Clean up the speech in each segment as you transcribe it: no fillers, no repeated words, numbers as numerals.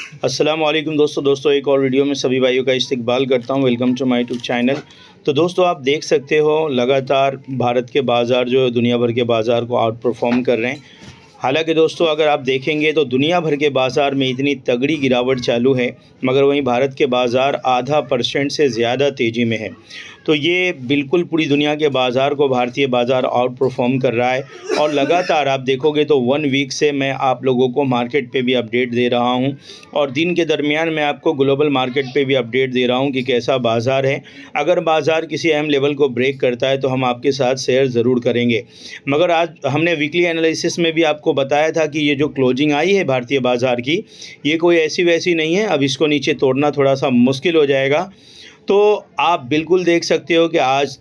अस्सलाम वालेकुम दोस्तों एक और वीडियो में सभी भाइयों का इस्तकबाल करता हूं। Welcome to my YouTube channel. तो दोस्तों आप देख सकते हो लगातार भारत के बाज़ार जो है दुनिया भर के बाज़ार को आउट परफॉर्म कर रहे हैं। हालांकि दोस्तों अगर आप देखेंगे तो दुनिया भर के बाज़ार में इतनी तगड़ी गिरावट चालू है, मगर वहीं भारत के बाज़ार आधा % से ज़्यादा तेज़ी में है। तो ये बिल्कुल पूरी दुनिया के बाज़ार को भारतीय बाज़ार आउट परफॉर्म कर रहा है। और लगातार आप देखोगे तो 1 वीक से मैं आप लोगों को मार्केट पे भी अपडेट दे रहा हूं, और दिन के दरमियान मैं आपको ग्लोबल मार्केट पे भी अपडेट दे रहा हूं कि कैसा बाज़ार है। अगर बाज़ार किसी अहम लेवल को ब्रेक करता है तो हम आपके साथ शेयर ज़रूर करेंगे। मगर आज हमने वीकली एनालिसिस में भी आपको बताया था कि ये जो क्लोजिंग आई है भारतीय बाज़ार की, ये कोई ऐसी वैसी नहीं है। अब इसको नीचे तोड़ना थोड़ा सा मुश्किल हो जाएगा। तो आप बिल्कुल देख सकते हो कि आज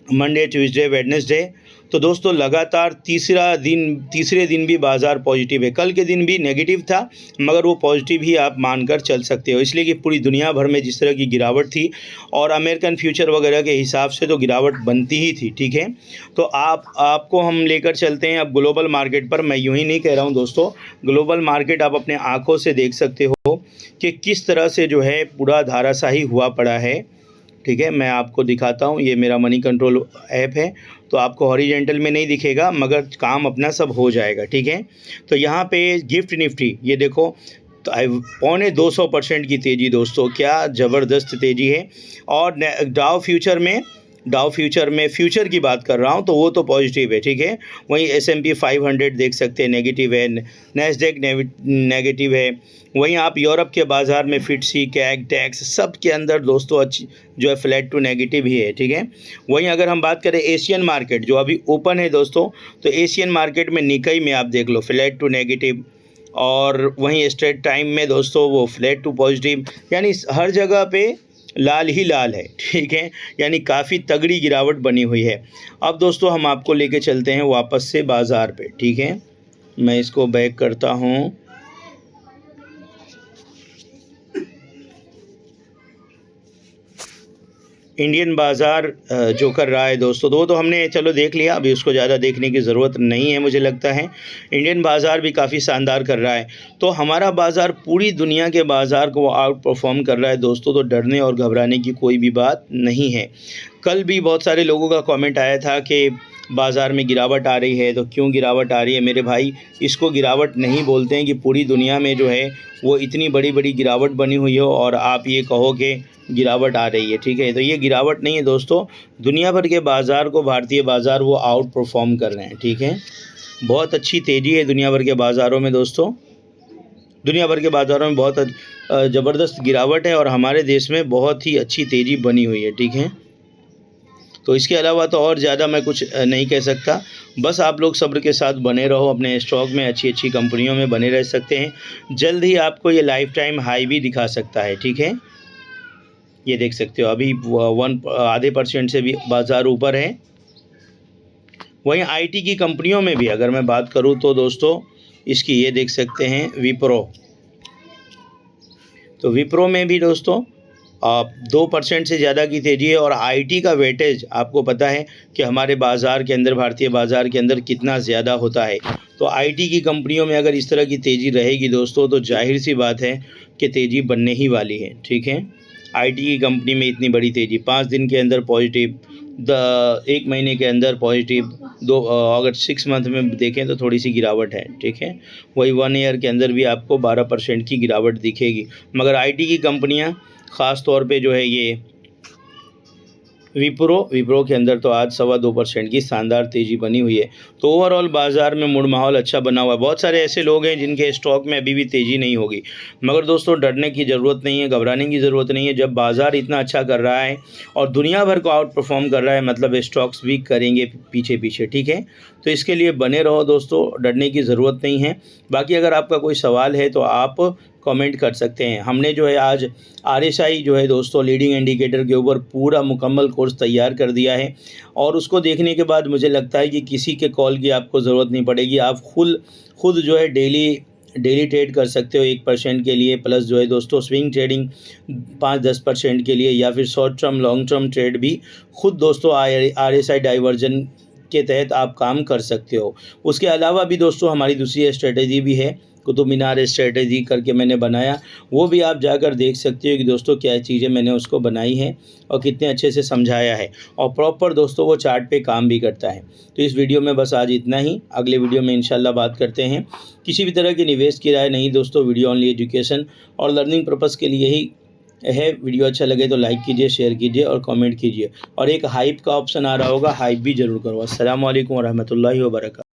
मंडे, ट्यूसडे, वेडनेसडे, तो दोस्तों लगातार तीसरे दिन भी बाज़ार पॉजिटिव है। कल के दिन भी नेगेटिव था, मगर वो पॉजिटिव ही आप मानकर चल सकते हो, इसलिए कि पूरी दुनिया भर में जिस तरह की गिरावट थी और अमेरिकन फ्यूचर वगैरह के हिसाब से तो गिरावट बनती ही थी। ठीक है, तो आपको हम लेकर चलते हैं अब ग्लोबल मार्केट पर। मैं यूँ ही नहीं कह रहा हूँ दोस्तों, ग्लोबल मार्केट आप अपने आँखों से देख सकते हो कि किस तरह से जो है पूरा धाराशाही हुआ पड़ा है। ठीक है, मैं आपको दिखाता हूँ। ये मेरा मनी कंट्रोल ऐप है, तो आपको हॉरिजेंटल में नहीं दिखेगा, मगर काम अपना सब हो जाएगा। ठीक है, तो यहाँ पे गिफ्ट निफ्टी ये देखो, तो 250% की तेज़ी दोस्तों, क्या ज़बरदस्त तेज़ी है। और डाउ फ्यूचर में फ्यूचर की बात कर रहा हूँ तो वो तो पॉजिटिव है। ठीक है, वहीं S&P 500 देख सकते हैं नेगेटिव है, नैस्डैक नेगेटिव है। वहीं आप यूरोप के बाज़ार में फिटसी, कैग, टैक्स सब के अंदर दोस्तों अच्छी जो है फ्लैट टू नेगेटिव ही है। ठीक है, वहीं अगर हम बात करें एशियन मार्केट जो अभी ओपन है दोस्तों, तो एशियन मार्केट में निकाई में आप देख लो फ्लैट टू नेगेटिव, और वहीं स्ट्रेट टाइम में दोस्तों वो फ्लैट टू पॉजिटिव, यानी हर जगह पे लाल ही लाल है। ठीक है, यानी काफ़ी तगड़ी गिरावट बनी हुई है। अब दोस्तों हम आपको लेके चलते हैं वापस से बाज़ार पे। ठीक है, मैं इसको बैक करता हूँ। इंडियन बाज़ार जो कर रहा है दोस्तों, वो तो हमने चलो देख लिया, अभी उसको ज़्यादा देखने की ज़रूरत नहीं है मुझे लगता है। इंडियन बाज़ार भी काफ़ी शानदार कर रहा है। तो हमारा बाज़ार पूरी दुनिया के बाज़ार को आउट परफॉर्म कर रहा है दोस्तों, तो डरने और घबराने की कोई भी बात नहीं है। कल भी बहुत सारे लोगों का कमेंट आया था कि बाज़ार में गिरावट आ रही है, तो क्यों गिरावट आ रही है। मेरे भाई, इसको गिरावट नहीं बोलते हैं कि पूरी दुनिया में जो है वो इतनी बड़ी बड़ी गिरावट बनी हुई हो और आप ये कहो कि गिरावट आ रही है। ठीक है, तो ये गिरावट नहीं है दोस्तों, दुनिया भर के बाज़ार को भारतीय बाज़ार वो आउट परफॉर्म कर रहे हैं। ठीक है, बहुत अच्छी तेज़ी है दुनिया भर के बाज़ारों में दोस्तों, दुनिया भर के बाज़ारों में बहुत ज़बरदस्त गिरावट है और हमारे देश में बहुत ही अच्छी तेज़ी बनी हुई है। ठीक है, तो इसके अलावा तो और ज़्यादा मैं कुछ नहीं कह सकता। बस आप लोग सब्र के साथ बने रहो, अपने स्टॉक में अच्छी अच्छी कंपनियों में बने रह सकते हैं। जल्द ही आपको ये लाइफ टाइम हाई भी दिखा सकता है। ठीक है, ये देख सकते हो अभी आधे % से भी बाज़ार ऊपर है। वहीं आईटी की कंपनियों में भी अगर मैं बात करूं तो दोस्तों, इसकी ये देख सकते हैं विप्रो, तो विप्रो में भी दोस्तों 2% से ज़्यादा की तेज़ी है। और आईटी का वेटेज आपको पता है कि हमारे बाज़ार के अंदर, भारतीय बाज़ार के अंदर कितना ज़्यादा होता है। तो आईटी की कंपनियों में अगर इस तरह की तेज़ी रहेगी दोस्तों, तो जाहिर सी बात है कि तेज़ी बनने ही वाली है। ठीक है, आईटी की कंपनी में इतनी बड़ी तेज़ी, 5 दिन के अंदर पॉजिटिव, 1 महीने के अंदर पॉजिटिव, अगर 6 मंथ में देखें तो थोड़ी सी गिरावट है। ठीक है, वही 1 ईयर के अंदर भी आपको 12% की गिरावट दिखेगी। मगर आईटी की कंपनियां ख़ास तौर पे जो है ये विप्रो के अंदर तो आज 2.25% की शानदार तेज़ी बनी हुई है। तो ओवरऑल बाज़ार में मूड माहौल अच्छा बना हुआ है। बहुत सारे ऐसे लोग हैं जिनके स्टॉक में अभी भी तेज़ी नहीं होगी, मगर दोस्तों डरने की ज़रूरत नहीं है, घबराने की ज़रूरत नहीं है। जब बाज़ार इतना अच्छा कर रहा है और दुनिया भर को आउट परफॉर्म कर रहा है, मतलब स्टॉक्स भी करेंगे पीछे पीछे। ठीक है, तो इसके लिए बने रहो दोस्तों, डरने की ज़रूरत नहीं है। बाकी अगर आपका कोई सवाल है तो आप कमेंट कर सकते हैं। हमने जो है आज RSI जो है दोस्तों लीडिंग इंडिकेटर के ऊपर पूरा मुकम्मल कोर्स तैयार कर दिया है, और उसको देखने के बाद मुझे लगता है कि किसी के कॉल की आपको ज़रूरत नहीं पड़ेगी। आप खुद जो है डेली ट्रेड कर सकते हो 1% के लिए, प्लस जो है दोस्तों स्विंग ट्रेडिंग 5-10% के लिए, या फिर short term long term trade भी खुद दोस्तों RSI डाइवर्जन के तहत आप काम कर सकते हो। उसके अलावा भी दोस्तों हमारी दूसरी स्ट्रेटजी भी है, कुतुब मीनार स्ट्रेटजी करके मैंने बनाया, वो भी आप जाकर देख सकते हो कि दोस्तों क्या चीज़ें मैंने उसको बनाई हैं और कितने अच्छे से समझाया है, और प्रॉपर दोस्तों वो चार्ट पे काम भी करता है। तो इस वीडियो में बस आज इतना ही, अगले वीडियो में इंशाल्लाह बात करते हैं। किसी भी तरह की निवेश की राय नहीं दोस्तों, वीडियो ओनली एजुकेशन और लर्निंग पर्पज़ के लिए ही है। वीडियो अच्छा लगे तो लाइक कीजिए, शेयर कीजिए और कमेंट कीजिए, और एक हाइप का ऑप्शन आ रहा होगा, हाइप भी ज़रूर करो। अस्सलाम वालेकुम वरहमतुल्लाहि वबरकातुहू।